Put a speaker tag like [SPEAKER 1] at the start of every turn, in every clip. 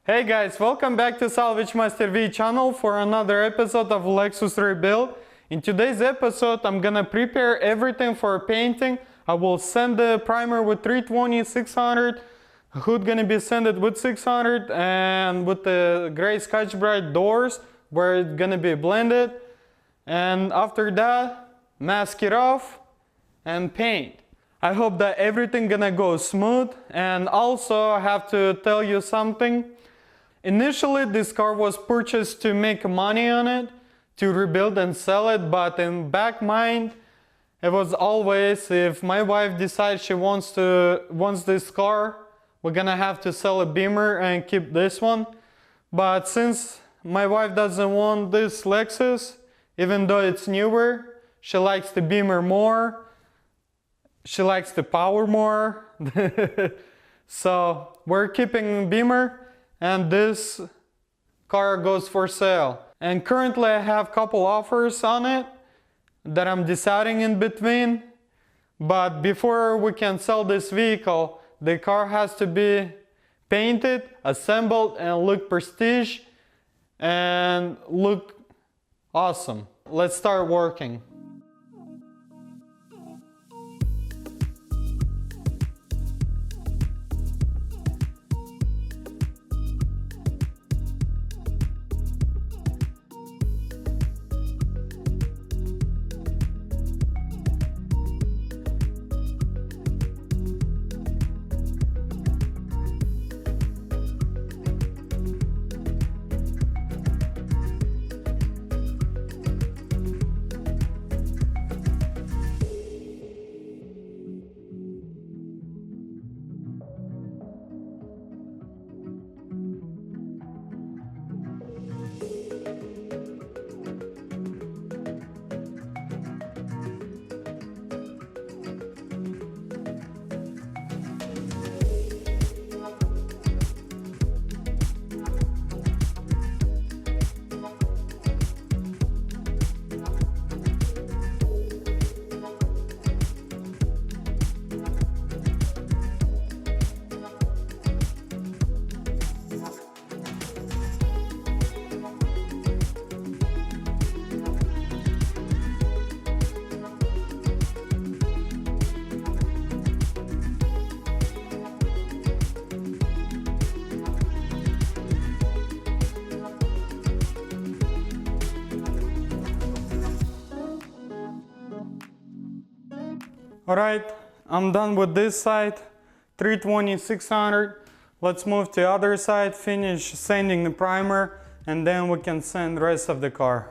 [SPEAKER 1] Hey guys, welcome back to Salvagemasterv channel for another episode of Lexus Rebuild. In today's episode, I'm gonna prepare everything for painting. I will sand the primer with 320, 600, hood gonna be sanded with 600, and with the gray Scotch Brite doors where it's gonna be blended. And after that, mask it off and paint. I hope that everything gonna go smooth. And also I have to tell you something. Initially this car was purchased to make money on it, to rebuild and sell it, but in back mind it was always, if my wife decides she wants this car, we're gonna have to sell a Beamer and keep this one. But since my wife doesn't want this Lexus, even though it's newer, she likes the Beamer more, she likes the power more. So we're keeping Beamer, and this car goes for sale. And currently I have a couple offers on it that I'm deciding in between. But before we can sell this vehicle, the car has to be painted, assembled, and look prestige and look awesome. Let's start working. Alright, I'm done with this side, 320, 600. Let's move to the other side, finish sanding the primer, and then we can sand the rest of the car.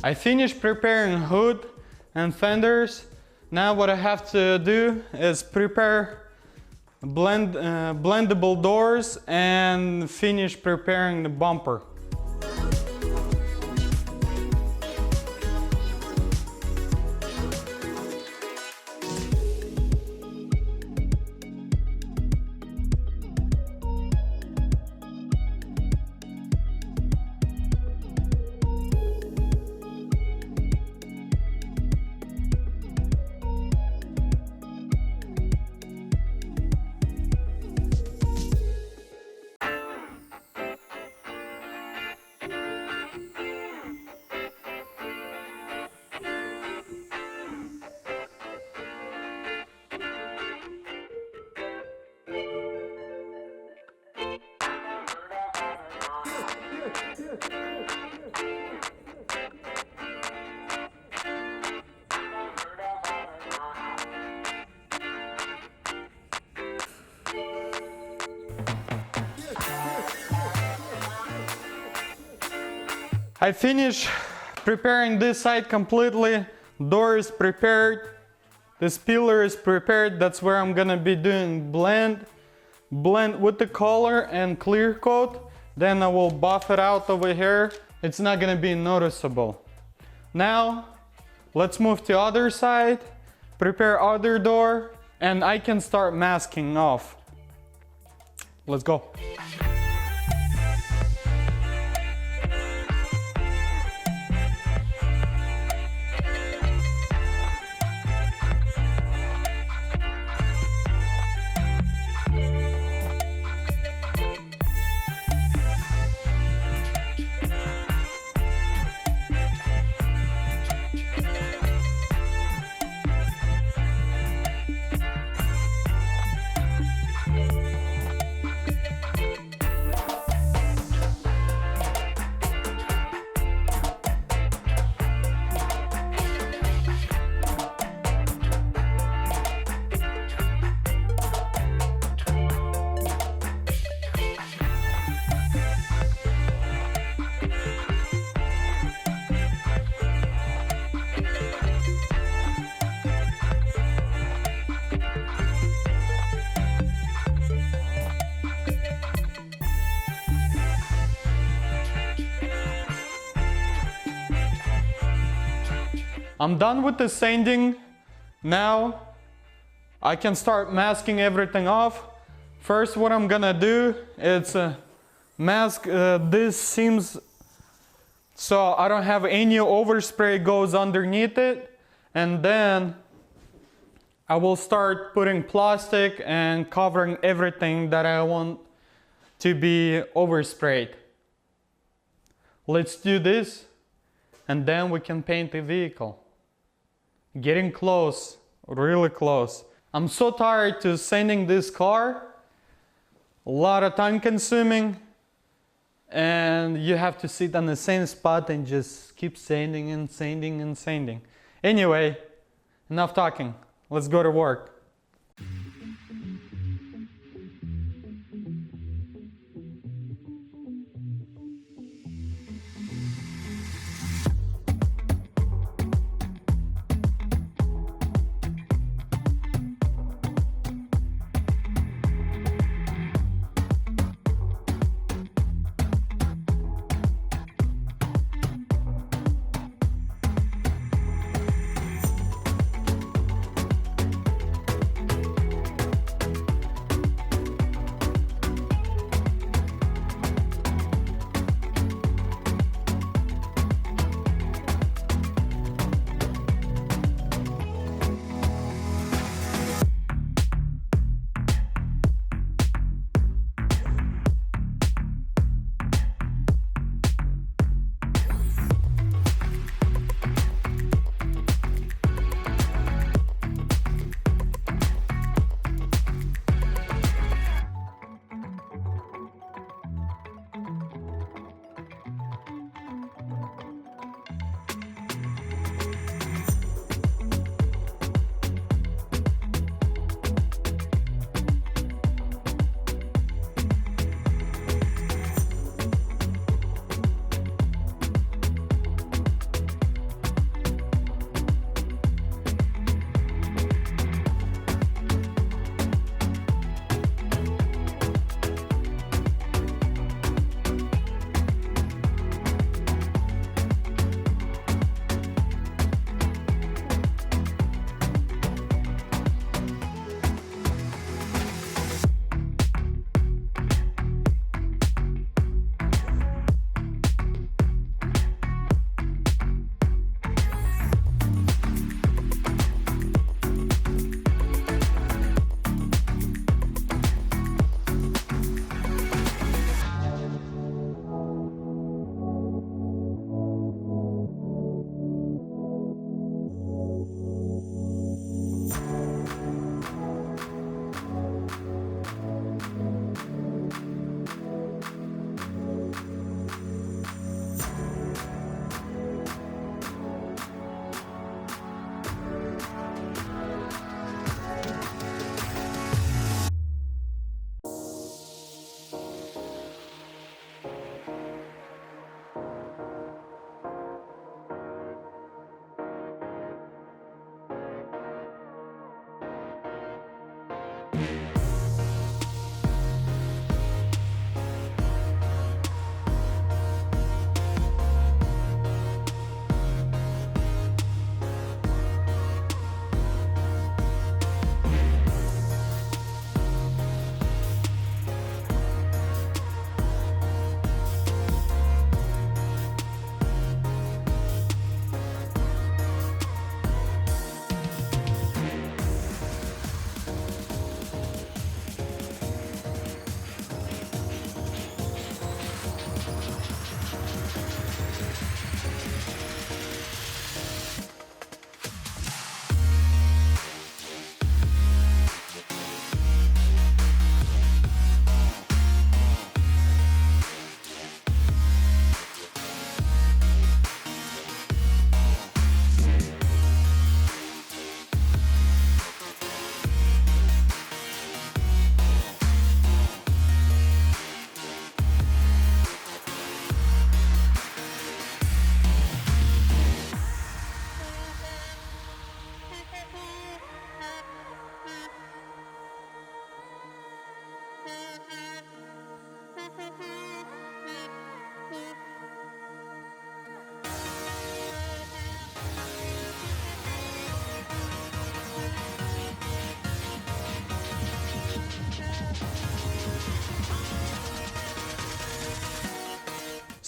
[SPEAKER 1] I finished preparing hood and fenders. Now what I have to do is prepare blendable doors and finish preparing the bumper. I finished preparing this side completely. Door is prepared. This pillar is prepared. That's where I'm gonna be doing blend with the color and clear coat. Then I will buff it out over here. It's not gonna be noticeable. Now, let's move to other side, prepare other door, and I can start masking off. Let's go. I'm done with the sanding. Now I can start masking everything off. First, what I'm gonna do is mask these seams so I don't have any overspray goes underneath it, and then I will start putting plastic and covering everything that I want to be oversprayed. Let's do this, and then we can paint the vehicle. Getting close, really close. I'm so tired to sanding this car. A lot of time consuming, and you have to sit on the same spot and just keep sanding and sanding and sanding. Anyway, enough talking. Let's go to work.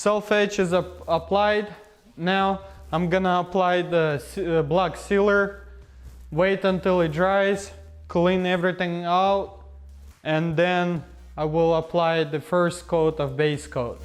[SPEAKER 1] Self-etch is applied. Now I'm gonna apply the black sealer, wait until it dries, clean everything out, and then I will apply the first coat of base coat.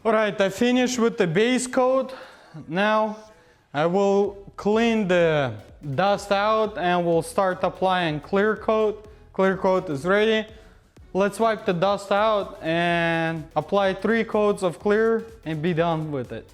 [SPEAKER 1] Alright, I finished with the base coat. Now I will clean the dust out and we'll start applying clear coat. Clear coat is ready. Let's wipe the dust out and apply 3 coats of clear and be done with it.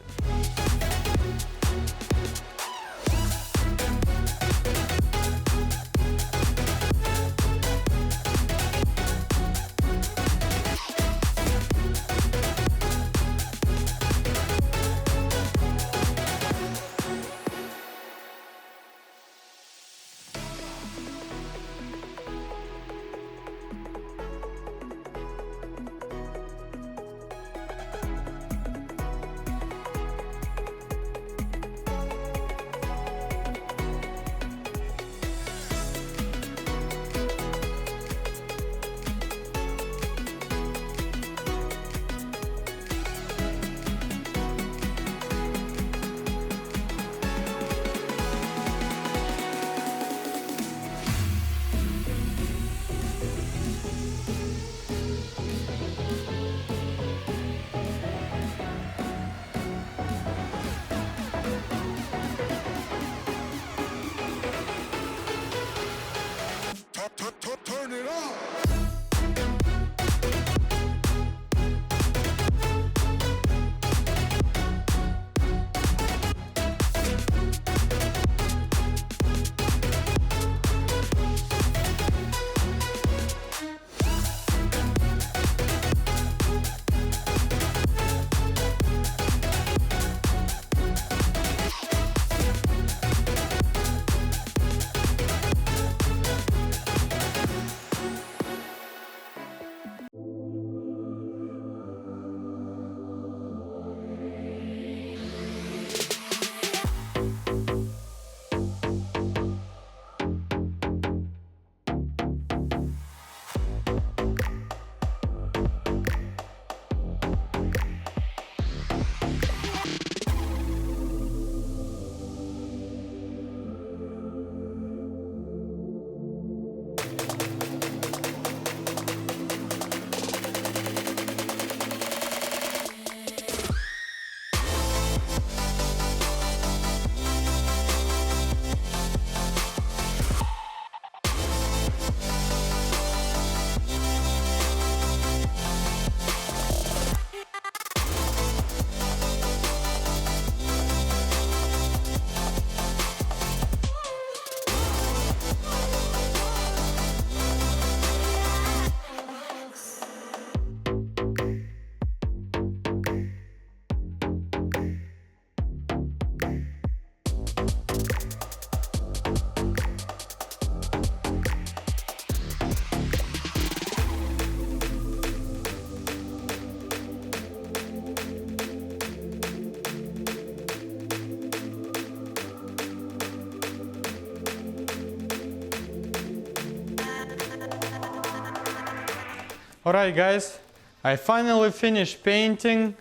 [SPEAKER 1] Alright guys, I finally finished painting.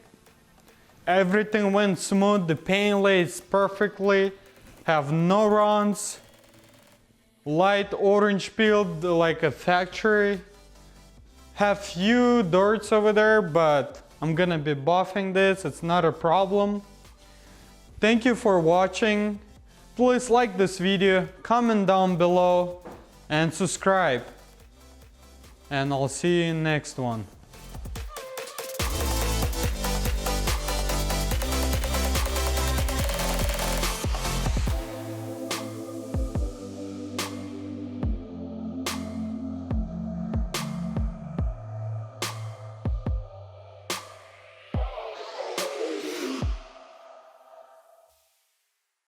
[SPEAKER 1] Everything went smooth, the paint lays perfectly, have no runs, light orange peeled like a factory. Have few dirts over there, but I'm gonna be buffing this, it's not a problem. Thank you for watching. Please like this video, comment down below, and subscribe. And I'll see you in next one.